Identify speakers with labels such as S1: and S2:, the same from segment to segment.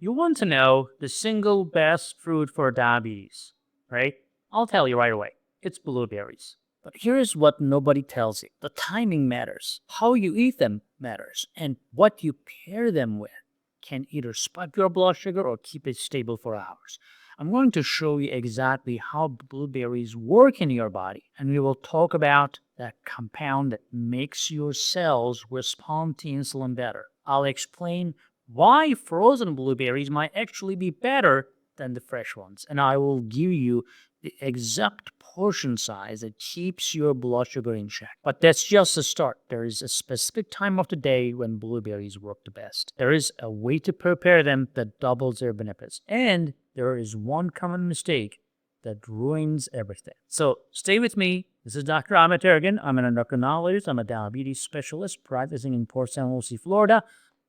S1: You want to know the single best fruit for diabetes, right? I'll tell you right away. It's blueberries. But here's what nobody tells you. The timing matters. How you eat them matters. And what you pair them with can either spike your blood sugar or keep it stable for hours. I'm going to show you exactly how blueberries work in your body. And we will talk about that compound that makes your cells respond to insulin better. I'll explain why frozen blueberries might actually be better than the fresh ones. And I will give you the exact portion size that keeps your blood sugar in check. But that's just a start. There is a specific time of the day when blueberries work the best. There is a way to prepare them that doubles their benefits. And there is one common mistake that ruins everything. So stay with me. This is Dr. Ahmet Ergin. I'm an endocrinologist. I'm a diabetes specialist practicing in Port St. Lucie, Florida,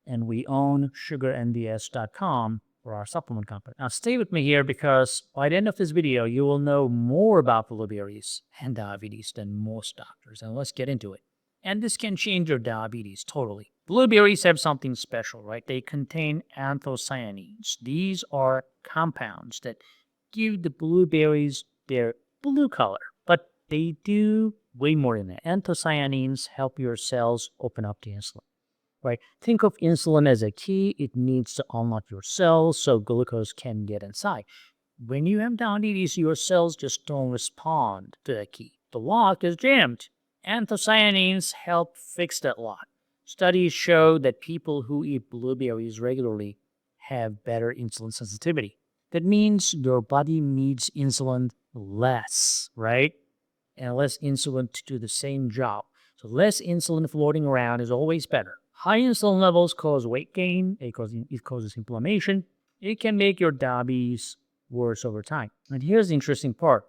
S1: and we own SugarMDS.com for our supplement company. Now stay with me here because by the end of this video, you will know more about blueberries and diabetes than most doctors. And let's get into it. And this can change your diabetes totally. Blueberries have something special, right? They contain anthocyanins. These are compounds that give the blueberries their blue color. But they do way more than that. Anthocyanins help your cells open up to insulin. Right? Think of insulin as a key. It needs to unlock your cells so glucose can get inside. When you have diabetes, your cells just don't respond to the key. The lock is jammed. Anthocyanins help fix that lock. Studies show that people who eat blueberries regularly have better insulin sensitivity. That means your body needs insulin less, right? And less insulin to do the same job. So less insulin floating around is always better. High insulin levels cause weight gain. It causes inflammation. It can make your diabetes worse over time. And here's the interesting part.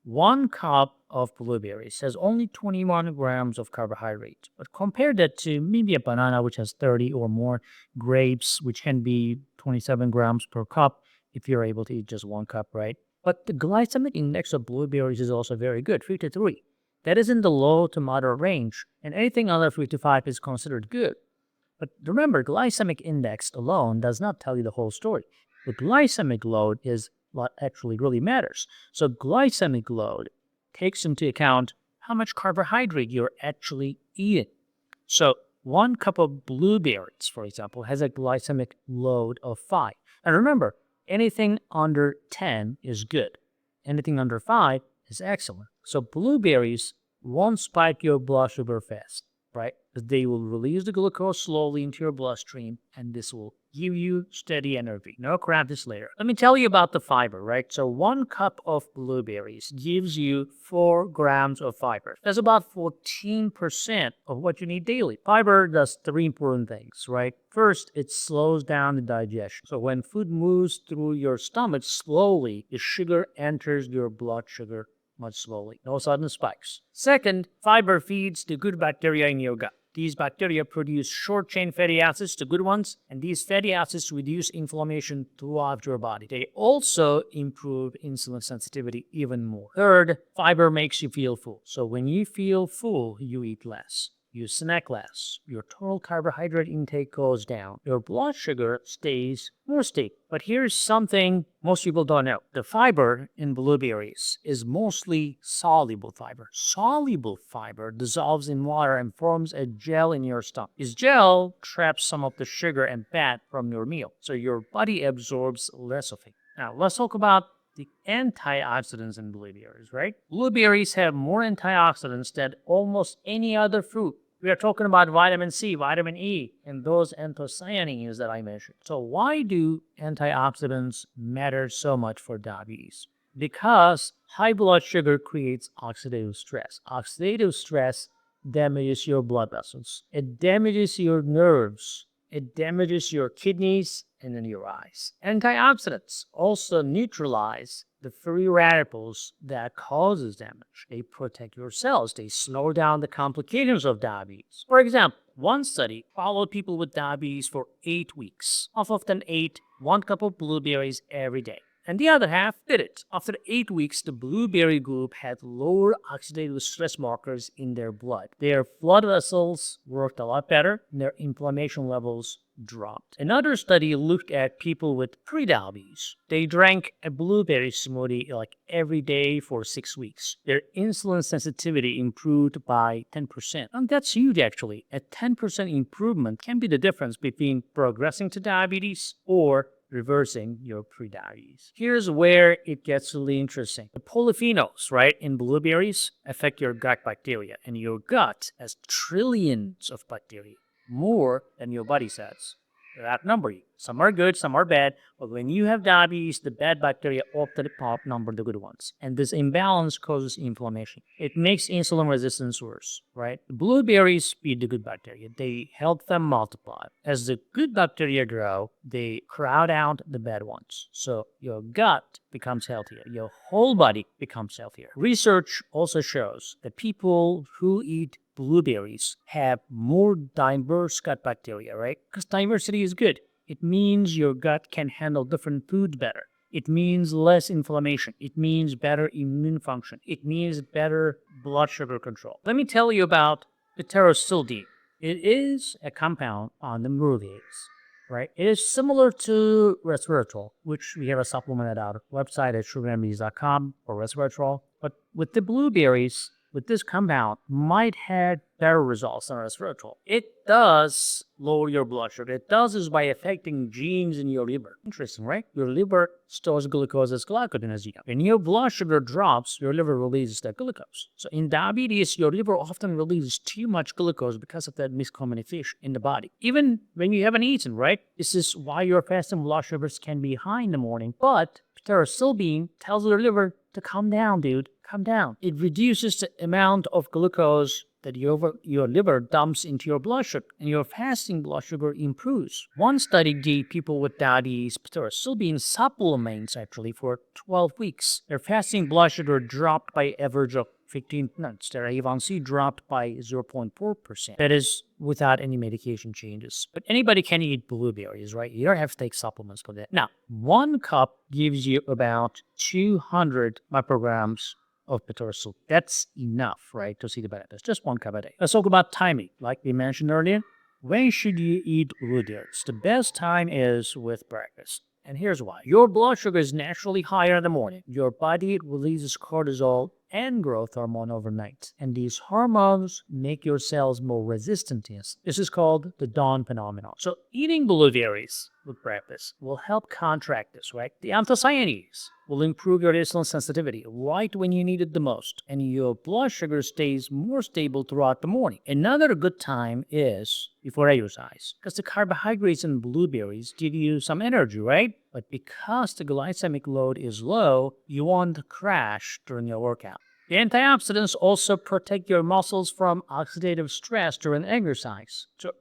S1: 1 cup of blueberries has only 21 grams of carbohydrate. But compare that to maybe a banana, which has 30 or more, grapes, which can be 27 grams per cup if you're able to eat just 1 cup, right? But the glycemic index of blueberries is also very good, 3 to 3. That is in the low to moderate range, and anything under 3 to 5 is considered good. But remember, glycemic index alone does not tell you the whole story. The glycemic load is what actually really matters. So glycemic load takes into account how much carbohydrate you're actually eating. So 1 cup of blueberries, for example, has a glycemic load of 5. And remember, anything under 10 is good. Anything under 5 is excellent. So blueberries won't spike your blood sugar fast, right? They will release the glucose slowly into your bloodstream, and this will give you steady energy. No crap this later. Let me tell you about the fiber, right? So 1 cup of blueberries gives you 4 grams of fiber. That's about 14% of what you need daily. Fiber does 3 important things, right? First, it slows down the digestion. So when food moves through your stomach slowly, the sugar enters your blood sugar much slowly. No sudden spikes. Second, fiber feeds the good bacteria in your gut. These bacteria produce short-chain fatty acids, the good ones, and these fatty acids reduce inflammation throughout your body. They also improve insulin sensitivity even more. Third, fiber makes you feel full. So when you feel full, you eat less. You snack less. Your total carbohydrate intake goes down. Your blood sugar stays more stable. But here's something most people don't know. The fiber in blueberries is mostly soluble fiber. Soluble fiber dissolves in water and forms a gel in your stomach. This gel traps some of the sugar and fat from your meal, so your body absorbs less of it. Now, let's talk about the antioxidants in blueberries, right? Blueberries have more antioxidants than almost any other fruit. We are talking about vitamin C, vitamin E, and those anthocyanins that I mentioned. So why do antioxidants matter so much for diabetes? Because high blood sugar creates oxidative stress. Oxidative stress damages your blood vessels. It damages your nerves. It damages your kidneys and then your eyes. Antioxidants also neutralize the free radicals that causes damage. They protect your cells. They slow down the complications of diabetes. For example, one study followed people with diabetes for 8 weeks. Often ate 1 cup of blueberries every day. and the other half didn't. After 8 weeks, the blueberry group had lower oxidative stress markers in their blood. Their blood vessels worked a lot better, and their inflammation levels dropped. Another study looked at people with prediabetes. They drank a blueberry smoothie like every day for 6 weeks. Their insulin sensitivity improved by 10%. And that's huge actually. A 10% improvement can be the difference between progressing to diabetes or reversing your prediabetes. Here's where it gets really interesting. The polyphenols, right, in blueberries affect your gut bacteria, and your gut has trillions of bacteria, more than your body says. They outnumber you. Some are good, some are bad, but when you have diabetes, the bad bacteria often outnumber the good ones. And this imbalance causes inflammation. It makes insulin resistance worse, right? The blueberries feed the good bacteria. They help them multiply. As the good bacteria grow, they crowd out the bad ones. So your gut becomes healthier. Your whole body becomes healthier. Research also shows that people who eat blueberries have more diverse gut bacteria, right? Because diversity is good. It means your gut can handle different foods better. It means less inflammation. It means better immune function. It means better blood sugar control. Let me tell you about pterosilidine. It is a compound on the blueberries, right? It is similar to resveratrol, which we have a supplement at our website at sugarmds.com for resveratrol. But with the blueberries, with this compound, might have better results than resveratrol. It does lower your blood sugar. It does this by affecting genes in your liver. Interesting, right? Your liver stores glucose as glycogen, as you know. When your blood sugar drops, your liver releases that glucose. So in diabetes, your liver often releases too much glucose because of that miscommunication in the body. Even when you haven't eaten, right? This is why your fasting blood sugars can be high in the morning. But pterosilidine tells your liver to calm down, dude. Calm down. It reduces the amount of glucose that your liver dumps into your blood sugar, and your fasting blood sugar improves. One study gave people with diabetes pterosilidine supplements actually for 12 weeks. Their fasting blood sugar dropped by average of 15 minutes. Their A1C dropped by 0.4%. That is without any medication changes. But anybody can eat blueberries, right? You don't have to take supplements for that. Now, 1 cup gives you about 200 micrograms of pterosilidine. That's enough, right, to see the benefits. Just 1 cup a day. Let's talk about timing. Like we mentioned earlier, when should you eat blueberries? The best time is with breakfast. And here's why. Your blood sugar is naturally higher in the morning. Your body releases cortisol and growth hormone overnight. And these hormones make your cells more resistant to insulin. This is called the dawn phenomenon. So eating blueberries with breakfast will help counteract this, right? The anthocyanins will improve your insulin sensitivity right when you need it the most, and your blood sugar stays more stable throughout the morning. Another good time is before exercise, because the carbohydrates in blueberries give you some energy, right? But because the glycemic load is low, you won't crash during your workout. The antioxidants also protect your muscles from oxidative stress during exercise. So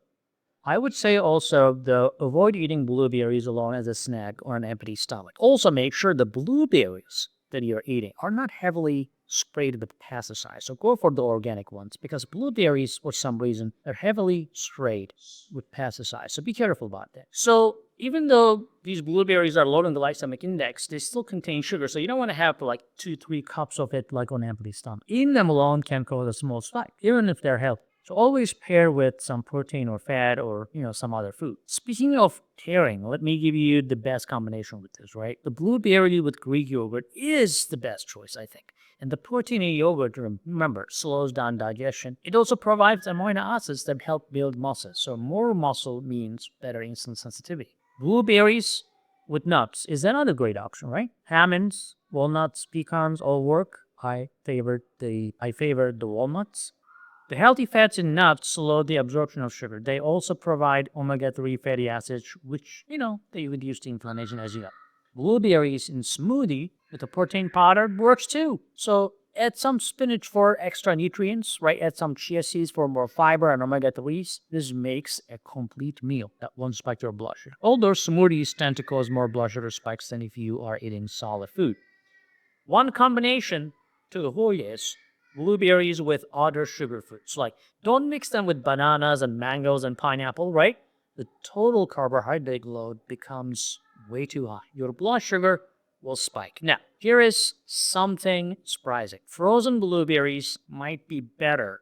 S1: I would say also, though, avoid eating blueberries alone as a snack or an empty stomach. Also, make sure the blueberries that you're eating are not heavily sprayed with pesticides. So go for the organic ones, because blueberries, for some reason, are heavily sprayed with pesticides. So be careful about that. So even though these blueberries are low in the glycemic index, they still contain sugar. So you don't want to have like 2-3 cups of it like on an empty stomach. Eating them alone can cause a small spike, even if they're healthy. So always pair with some protein or fat or, some other food. Speaking of pairing, let me give you the best combination with this, right? The blueberry with Greek yogurt is the best choice, I think. And the protein in yogurt, remember, slows down digestion. It also provides amino acids that help build muscles. So more muscle means better insulin sensitivity. Blueberries with nuts is another great option, right? Almonds, walnuts, pecans all work. I favor the walnuts. The healthy fats in nuts slow the absorption of sugar. They also provide omega-3 fatty acids, which, they reduce the inflammation, as you know. Blueberries in smoothie with a protein powder works too. So add some spinach for extra nutrients, right? Add some chia seeds for more fiber and omega-3s. This makes a complete meal that won't spike your blood sugar. Although smoothies tend to cause more blood sugar spikes than if you are eating solid food. One combination to avoid is blueberries with other sugar fruits. Like, don't mix them with bananas and mangoes and pineapple, right? The total carbohydrate load becomes way too high. Your blood sugar will spike. Now, here is something surprising. Frozen blueberries might be better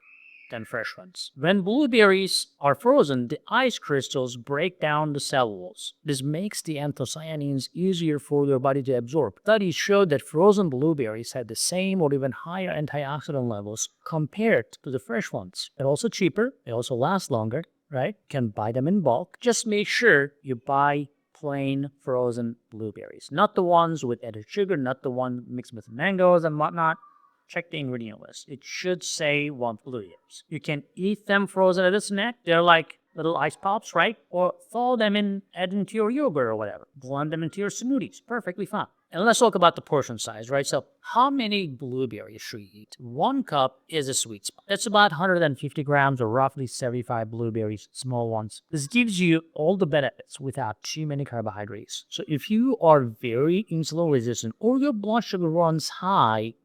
S1: than fresh ones. When blueberries are frozen, the ice crystals break down the cell walls. This makes the anthocyanins easier for your body to absorb. Studies showed that frozen blueberries had the same or even higher antioxidant levels compared to the fresh ones. They're also cheaper, they also last longer, right? You can buy them in bulk. Just make sure you buy plain frozen blueberries, not the ones with added sugar, not the one mixed with mangoes and whatnot. Check the ingredient list. It should say 1 blueberries. You can eat them frozen as a snack. They're like little ice pops, right? Or thaw them in, add into your yogurt or whatever. Blend them into your smoothies. Perfectly fine. And let's talk about the portion size, right? So how many blueberries should you eat? 1 cup is a sweet spot. That's about 150 grams or roughly 75 blueberries, small ones. This gives you all the benefits without too many carbohydrates. So if you are very insulin resistant or your blood sugar runs high,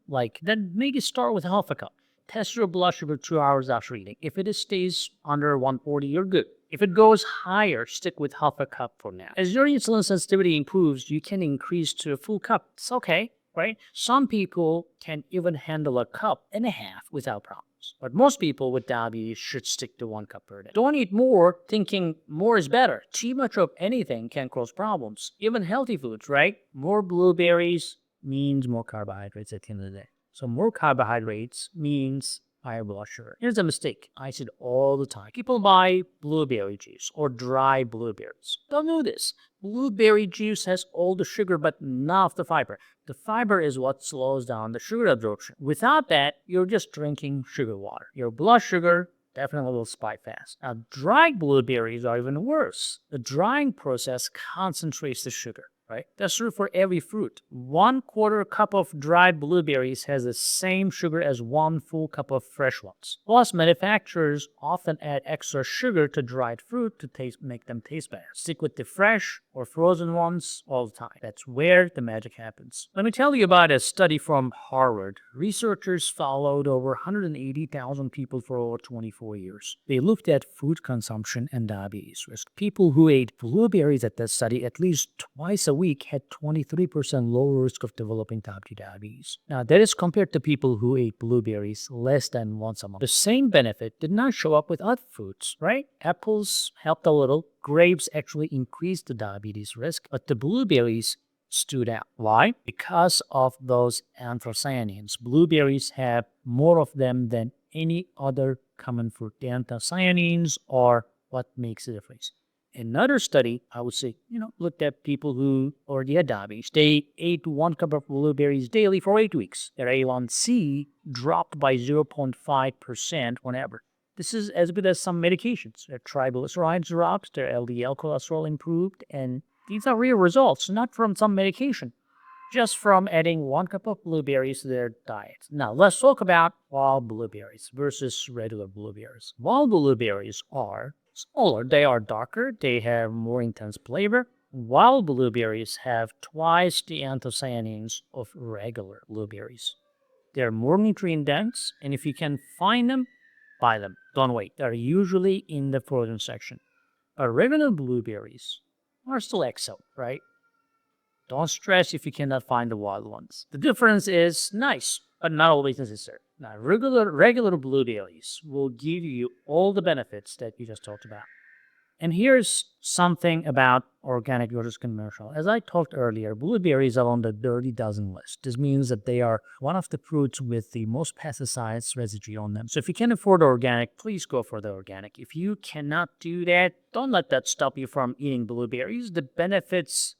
S1: then maybe start with half a cup. Test your blood sugar 2 hours after eating. If it stays under 140, you're good. If it goes higher, stick with half a cup for now. As your insulin sensitivity improves, you can increase to a full cup. It's okay, right? Some people can even handle a cup and a half without problems. But most people with diabetes should stick to 1 cup per day. Don't eat more thinking more is better. Too much of anything can cause problems. Even healthy foods, right? More blueberries means more carbohydrates at the end of the day. So more carbohydrates means higher blood sugar. Here's a mistake. I see it all the time. People buy blueberry juice or dry blueberries. Don't do this. Blueberry juice has all the sugar but none of the fiber. The fiber is what slows down the sugar absorption. Without that, you're just drinking sugar water. Your blood sugar definitely will spike fast. Now, dried blueberries are even worse. The drying process concentrates the sugar. Right? That's true for every fruit. 1/4 cup of dried blueberries has the same sugar as 1 full cup of fresh ones. Plus, manufacturers often add extra sugar to dried fruit to make them taste better. Stick with the fresh or frozen ones all the time. That's where the magic happens. Let me tell you about a study from Harvard. Researchers followed over 180,000 people for over 24 years. They looked at food consumption and diabetes risk. People who ate blueberries at this study at least twice a week had 23% lower risk of developing type 2 diabetes. Now, that is compared to people who ate blueberries less than once a month. The same benefit did not show up with other foods, right? Apples helped a little. Grapes actually increased the diabetes risk, but the blueberries stood out. Why? Because of those anthocyanins. Blueberries have more of them than any other common fruit. The anthocyanins are what makes a difference. Another study, I would say, looked at people who already had diabetes. They ate 1 cup of blueberries daily for 8 weeks. Their A1C dropped by 0.5% whenever. This is as good as some medications. Their triglycerides dropped, their LDL cholesterol improved, and these are real results, not from some medication, just from adding 1 cup of blueberries to their diet. Now, let's talk about wild blueberries versus regular blueberries. Wild blueberries are smaller, they are darker, they have more intense flavor. Wild blueberries have twice the anthocyanins of regular blueberries. They're more nutrient dense, and if you can find them, buy them. Don't wait. They're usually in the frozen section. But regular blueberries are still excellent, right? Don't stress if you cannot find the wild ones. The difference is nice, but not always necessary. Now, regular blueberries will give you all the benefits that you just talked about. And here's something about organic versus conventional. As I talked earlier, blueberries are on the dirty dozen list. This means that they are one of the fruits with the most pesticides residue on them. So if you can afford organic, please go for the organic. If you cannot do that, don't let that stop you from eating blueberries. The benefits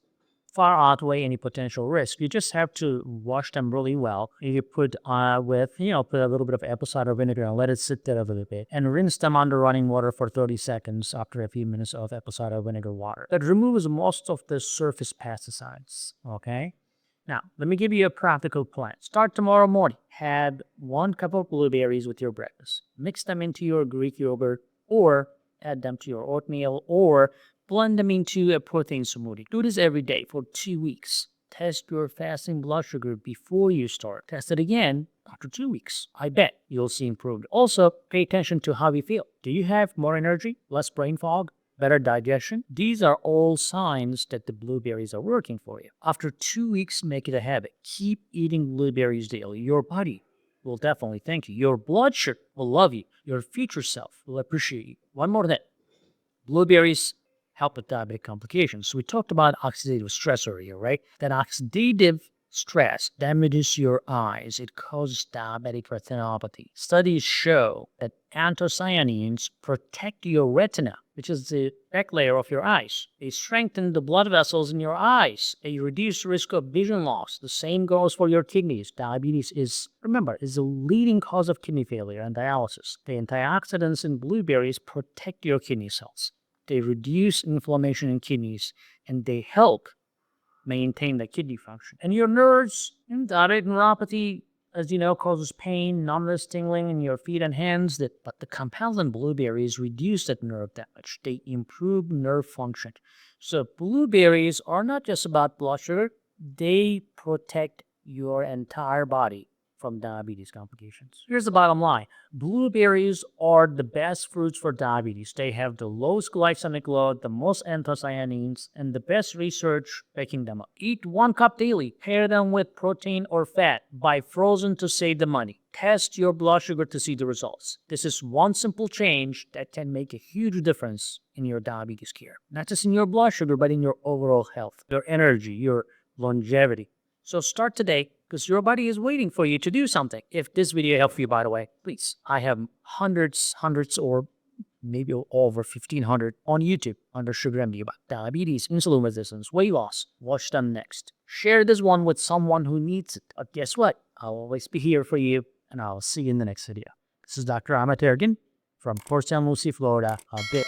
S1: far outweigh any potential risk. You just have to wash them really well. You put put a little bit of apple cider vinegar and let it sit there a little bit, and rinse them under running water for 30 seconds after a few minutes of apple cider vinegar water. That removes most of the surface pesticides. Okay. Now, let me give you a practical plan. Start tomorrow morning. Have 1 cup of blueberries with your breakfast. Mix them into your Greek yogurt, or add them to your oatmeal, or blend them into a protein smoothie. Do this every day for 2 weeks. Test your fasting blood sugar before you start. Test it again after 2 weeks. I bet you'll see improvement. Also, pay attention to how you feel. Do you have more energy, less brain fog, better digestion. These are all signs that the blueberries are working for you. After 2 weeks, make it a habit. Keep eating blueberries daily. Your body will definitely thank you. Your blood sugar will love you. Your future self will appreciate you. One more thing. Blueberries help with diabetic complications. So we talked about oxidative stress earlier, right? That oxidative stress damages your eyes. It causes diabetic retinopathy. Studies show that anthocyanins protect your retina, which is the back layer of your eyes. They strengthen the blood vessels in your eyes. They reduce the risk of vision loss. The same goes for your kidneys. Diabetes remember, is the leading cause of kidney failure and dialysis. The antioxidants in blueberries protect your kidney cells. They reduce inflammation in kidneys, and they help maintain the kidney function. And your nerves, diabetic neuropathy, as you know, causes pain, numbness, tingling in your feet and hands. But the compounds in blueberries reduce that nerve damage. They improve nerve function. So blueberries are not just about blood sugar. They protect your entire body from diabetes complications. Here's the bottom line. Blueberries are the best fruits for diabetes. They have the lowest glycemic load, the most anthocyanins, and the best research backing them up. Eat 1 cup daily. Pair them with protein or fat. Buy frozen to save the money. Test your blood sugar to see the results. This is one simple change that can make a huge difference in your diabetes care. Not just in your blood sugar, but in your overall health, your energy, your longevity. So start today, because your body is waiting for you to do something. If this video helped you, by the way, please, I have hundreds, or maybe over 1,500 on YouTube under SugarMD about diabetes, insulin resistance, weight loss. Watch them next. Share this one with someone who needs it. But guess what? I'll always be here for you, and I'll see you in the next video. This is Dr. Ahmet Ergin from Port St. Lucie, Florida, a bit